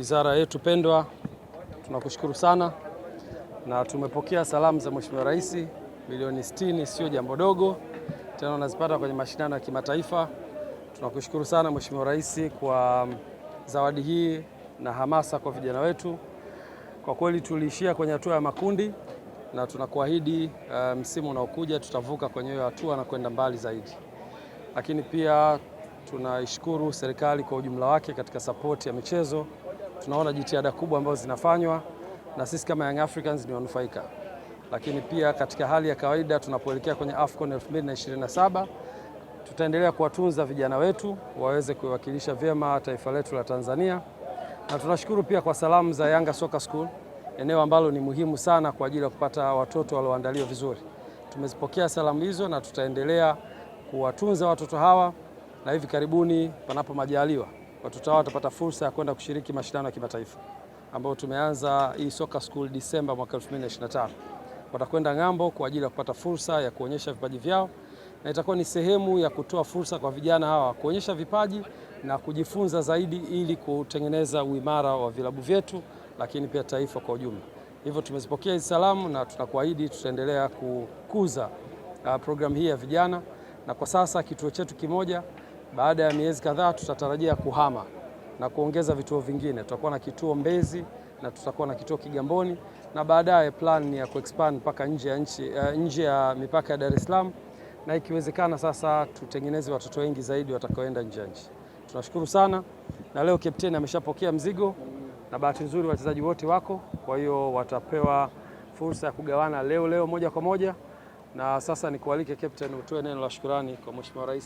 wizara yetu pendwa, tunakushukuru sana na tumepokea salamu za Mheshimiwa Rais. Milioni 60 sio jambo dogo, tena unazipata kwenye mashindano ya kimataifa. Tunakushukuru sana Mheshimiwa Rais kwa zawadi hii na hamasa kwa vijana wetu. Kwa kweli tuliishia kwenye hatua ya makundi na tunakuahidi msimu unaokuja tutavuka kwenye hiyo hatua na kwenda mbali zaidi. Lakini pia tunaishukuru serikali kwa ujumla wake katika support ya michezo. Tunaona jitihada kubwa ambazo zinafanywa na sisi kama Young Africans ni wanufaika. Lakini pia katika hali ya kawaida tunapoelekea kwenye AFCON 2027 tutaendelea kuwatunza vijana wetu waweze kuwakilisha vyema taifa letu la Tanzania. Na tunashukuru pia kwa salamu za Yanga Soccer School, eneo ambalo ni muhimu sana kwa ajili ya kupata watoto walioandaliwa vizuri. Tumezipokea salamu hizo na tutaendelea kuwatunza watoto hawa, na hivi karibuni panapo majaliwa watoto hawa watapata fursa ya kwenda kushiriki mashindano ya kimataifa ambayo tumeanza hii Soccer School Disemba mwaka 2025. Watakwenda ng'ambo kwa ajili ya kupata fursa ya kuonyesha vipaji vyao, na itakuwa ni sehemu ya kutoa fursa kwa vijana hawa kuonyesha vipaji na kujifunza zaidi ili kutengeneza uimara wa vilabu vyetu, lakini pia taifa kwa ujumla. Hivyo tumezipokea hizi salamu na tunakuahidi tutaendelea kukuza programu hii ya vijana, na kwa sasa kituo chetu kimoja, baada ya miezi kadhaa tutatarajia kuhama na kuongeza vituo vingine. Tutakuwa na kituo Mbezi na tutakuwa na kituo Kigamboni, na baadaye plan ni ya kuexpand mpaka nje ya mipaka ya Dar es Salaam, na ikiwezekana sasa tutengeneze watoto wengi zaidi watakaoenda nje ya nchi. Tunashukuru sana, na leo kapteni ameshapokea mzigo na bahati nzuri wachezaji wote wako, kwa hiyo watapewa fursa ya kugawana leo moja kwa moja. Na sasa nikualike kapteni utoe neno la shukrani kwa Mheshimiwa Rais.